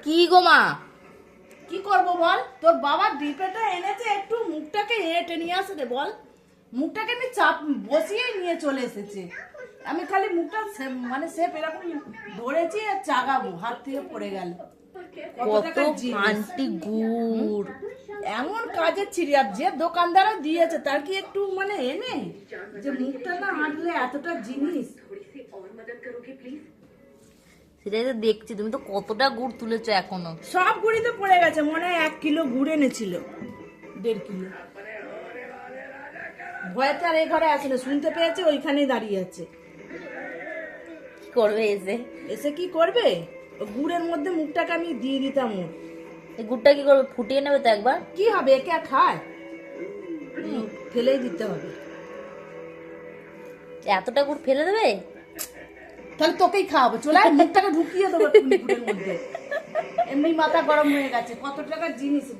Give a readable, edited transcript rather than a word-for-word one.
কি গো মা? কি করব বল? তোর বাবা ডিপেটা এনেছে, একটু মুখটাকে হেঁটে নিয়ে আসে রে বল। মুখটাকে আমি চাপ বসিয়ে নিয়ে চলে এসেছে। আমি খালি মুখটা মানে সেপ এরকম ধরেছি আর চাগাবো, হাত থেকে পড়ে গেল। কত টাকার জিনিস। খান্টি গুড়। এমন কাজের ছিড়ি, আর যে দোকানদারও দিয়েছে তার কি একটু মানে এনে যে মুখটা না হাঁটলে এতটা জিনিস। সেটাই তো দেখছি, তুমি তো কতটা গুড় তুলেছো এখনো। সব গুড়ি তো পড়ে গেছে, মনে হয় 1 কিলো গুড় এনেছিল, 1.5 কিলো। ভয়তে আর এই ঘরে আসে না, শুনতে পেয়েছে ওইখানেই দাঁড়িয়ে আছে। কি করবে এসে? এসে কি করবে? ও গুড়ের মধ্যে মুখটাকে আমি দিয়ে দিতাম ওর। এই গুড়টা কি করবে? ফুটিয়ে নেবে তো একবার। কি হবে, একে আর খায়? ফেলেই দিতে হবে। এতটা গুড় ফেলে দেবে? তাহলে তোকেই খাওয়াবো, চলে আয়, মুখটাকে ঢুকিয়ে দেবো এক্ষুনি গুড়ের মধ্যে। এমনি মাথা গরম হয়ে গেছে, কত টাকার জিনিস এটা।